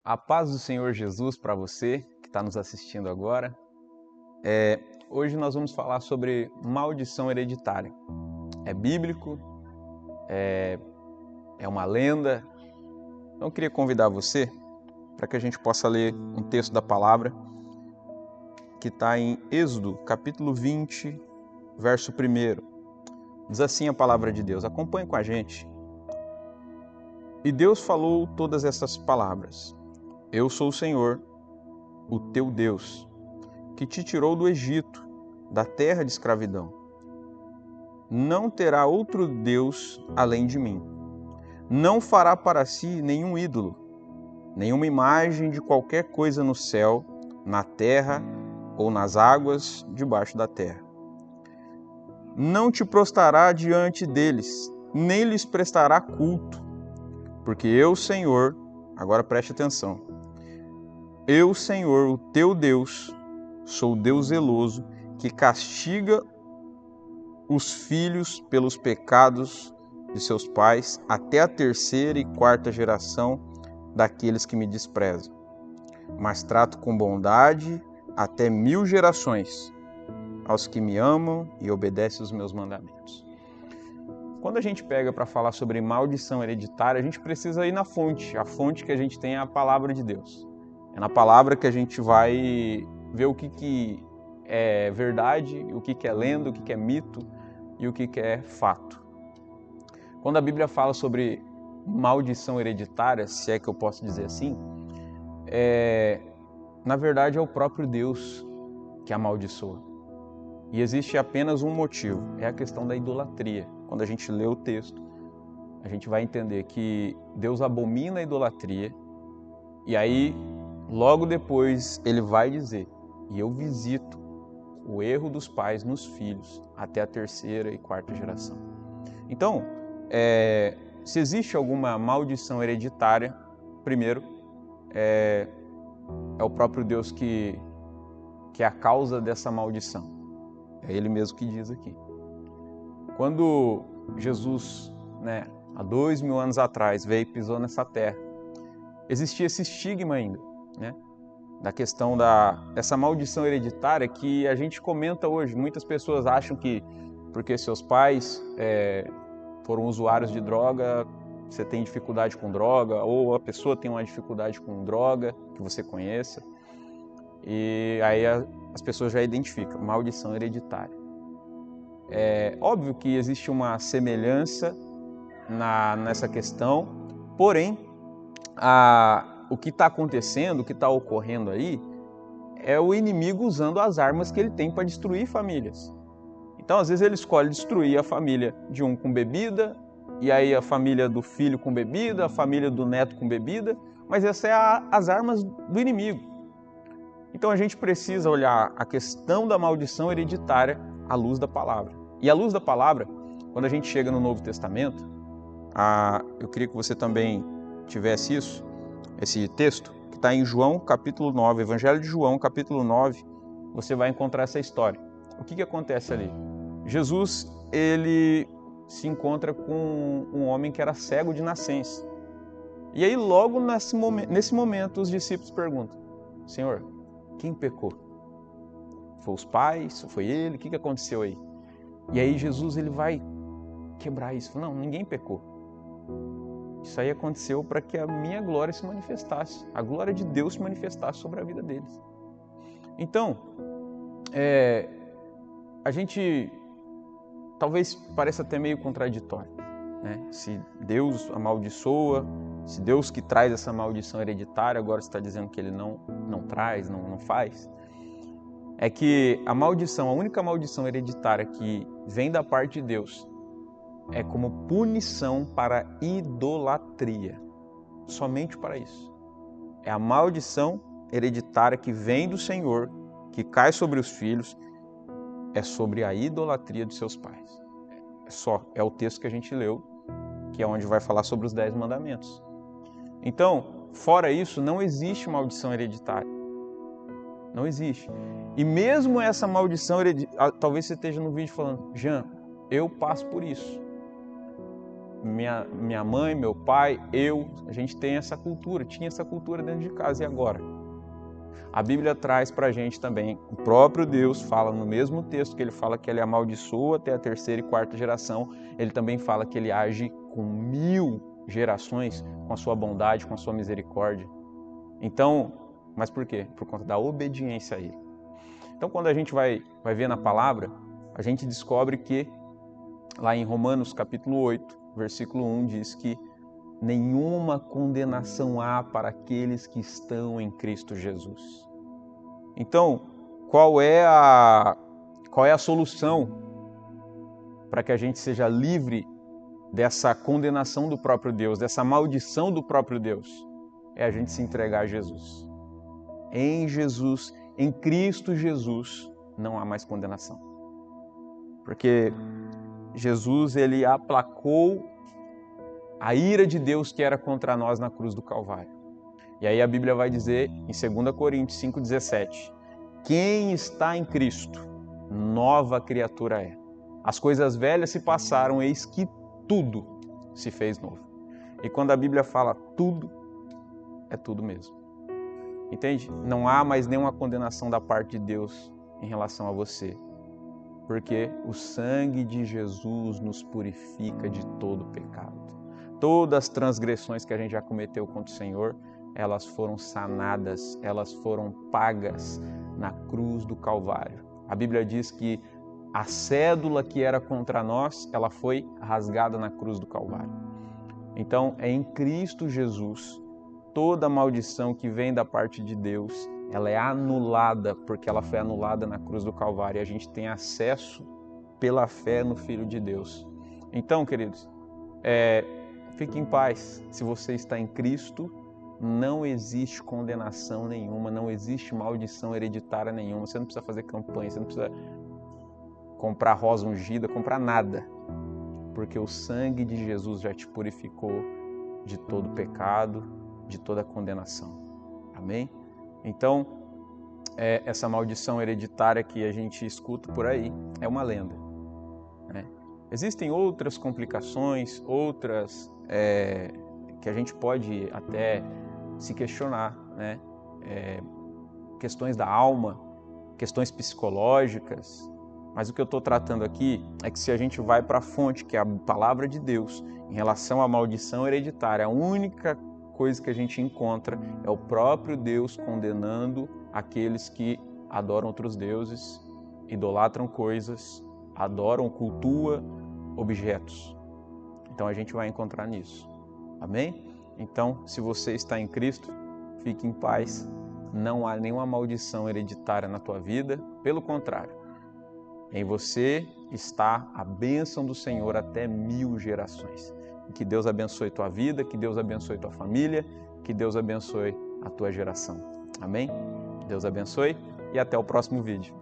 A paz do Senhor Jesus para você que está nos assistindo agora. Hoje nós vamos falar sobre maldição hereditária. É bíblico, é uma lenda. Então eu queria convidar você para que a gente possa ler um texto da palavra que está em Êxodo, capítulo 20, verso 1. Diz assim a palavra de Deus, acompanhe com a gente. E Deus falou todas essas palavras. Eu sou o Senhor, o teu Deus, que te tirou do Egito, da terra de escravidão. Não terá outro Deus além de mim. Não fará para si nenhum ídolo, nenhuma imagem de qualquer coisa no céu, na terra ou nas águas debaixo da terra. Não te prostrará diante deles, nem lhes prestará culto, porque eu, Senhor, agora preste atenção, eu, Senhor, o teu Deus, sou Deus zeloso, que castiga os filhos pelos pecados de seus pais até a 3ª e 4ª geração daqueles que me desprezam. Mas trato com bondade até 1000 gerações aos que me amam e obedecem os meus mandamentos. Quando a gente pega para falar sobre maldição hereditária, a gente precisa ir na fonte. A fonte que a gente tem é a palavra de Deus. É na palavra que a gente vai ver o que é verdade, o que é lenda, o que é mito e o que é fato. Quando a Bíblia fala sobre maldição hereditária, se é que eu posso dizer assim, na verdade é o próprio Deus que amaldiçoa. E existe apenas um motivo, é a questão da idolatria. Quando a gente lê o texto, a gente vai entender que Deus abomina a idolatria e aí, logo depois, ele vai dizer, e eu visito o erro dos pais nos filhos até a 3ª e 4ª geração. Então, se existe alguma maldição hereditária, primeiro, é o próprio Deus que é a causa dessa maldição. É Ele mesmo que diz aqui. Quando Jesus, há 2000 anos atrás, veio e pisou nessa terra, existia esse estigma ainda, da questão dessa maldição hereditária que a gente comenta hoje. Muitas pessoas acham que porque seus pais foram usuários de droga, você tem dificuldade com droga, ou a pessoa tem uma dificuldade com droga que você conheça, e aí as pessoas já identificam, maldição hereditária. É óbvio que existe uma semelhança nessa questão, porém, o que está acontecendo, o que está ocorrendo aí, é o inimigo usando as armas que ele tem para destruir famílias. Então, às vezes, ele escolhe destruir a família de um com bebida, e aí a família do filho com bebida, a família do neto com bebida, mas essas são as armas do inimigo. Então, a gente precisa olhar a questão da maldição hereditária à luz da palavra. E à luz da palavra, quando a gente chega no Novo Testamento, eu queria que você também tivesse esse texto, que está em João, capítulo 9, Evangelho de João, capítulo 9, você vai encontrar essa história. O que acontece ali? Jesus, ele se encontra com um homem que era cego de nascença. E aí, logo nesse momento, os discípulos perguntam, Senhor, quem pecou? Foi os pais? Foi ele? O que aconteceu aí? E aí Jesus, ele vai quebrar isso. Não, ninguém pecou. Isso aí aconteceu para que a minha glória se manifestasse, a glória de Deus se manifestasse sobre a vida deles. Então, a gente talvez pareça até meio contraditório, Se Deus amaldiçoa, se Deus que traz essa maldição hereditária, agora está dizendo que Ele não traz, não faz. É que a única maldição hereditária que vem da parte de Deus é como punição para idolatria. Somente para isso. É a maldição hereditária que vem do Senhor, que cai sobre os filhos, é sobre a idolatria de seus pais. É o texto que a gente leu, que é onde vai falar sobre os 10 mandamentos. Então, fora isso, não existe maldição hereditária. Não existe. E mesmo essa maldição hereditária, talvez você esteja no vídeo falando, Jean, eu passo por isso. minha mãe, meu pai, a gente tem essa cultura, tinha essa cultura dentro de casa, e agora? A Bíblia traz para a gente também, o próprio Deus fala no mesmo texto que ele fala que ele amaldiçoa até a 3ª e 4ª geração, ele também fala que ele age com 1000 gerações com a sua bondade, com a sua misericórdia. Então, mas por quê? Por conta da obediência a ele. Então, quando a gente vai ver na palavra, a gente descobre que lá em Romanos capítulo 8, versículo 1, diz que nenhuma condenação há para aqueles que estão em Cristo Jesus. Então, qual é a solução para que a gente seja livre dessa condenação do próprio Deus, dessa maldição do próprio Deus? É a gente se entregar a Jesus. Em Jesus, em Cristo Jesus, não há mais condenação. Porque Jesus, ele aplacou a ira de Deus que era contra nós na cruz do Calvário. E aí a Bíblia vai dizer em 2 Coríntios 5,17, quem está em Cristo, nova criatura é. As coisas velhas se passaram, eis que tudo se fez novo. E quando a Bíblia fala tudo, é tudo mesmo. Entende? Não há mais nenhuma condenação da parte de Deus em relação a você. Porque o sangue de Jesus nos purifica de todo pecado. Todas as transgressões que a gente já cometeu contra o Senhor, elas foram sanadas, elas foram pagas na cruz do Calvário. A Bíblia diz que a cédula que era contra nós, ela foi rasgada na cruz do Calvário. Então, é em Cristo Jesus, toda maldição que vem da parte de Deus, ela é anulada, porque ela foi anulada na cruz do Calvário, e a gente tem acesso pela fé no Filho de Deus. Então, queridos, fique em paz. Se você está em Cristo, não existe condenação nenhuma, não existe maldição hereditária nenhuma. Você não precisa fazer campanha, você não precisa comprar rosa ungida, comprar nada. Porque o sangue de Jesus já te purificou de todo pecado, de toda condenação. Amém? Então, essa maldição hereditária que a gente escuta por aí é uma lenda. Né? Existem outras complicações, outras que a gente pode até se questionar, né? Questões da alma, questões psicológicas, mas o que eu estou tratando aqui é que se a gente vai para a fonte, que é a palavra de Deus, em relação à maldição hereditária, a única coisa que a gente encontra é o próprio Deus condenando aqueles que adoram outros deuses, idolatram coisas, adoram, cultuam objetos. Então a gente vai encontrar nisso. Amém? Então, se você está em Cristo, fique em paz. Não há nenhuma maldição hereditária na tua vida. Pelo contrário, em você está a bênção do Senhor até 1000 gerações. Que Deus abençoe tua vida, que Deus abençoe tua família, que Deus abençoe a tua geração. Amém? Deus abençoe e até o próximo vídeo.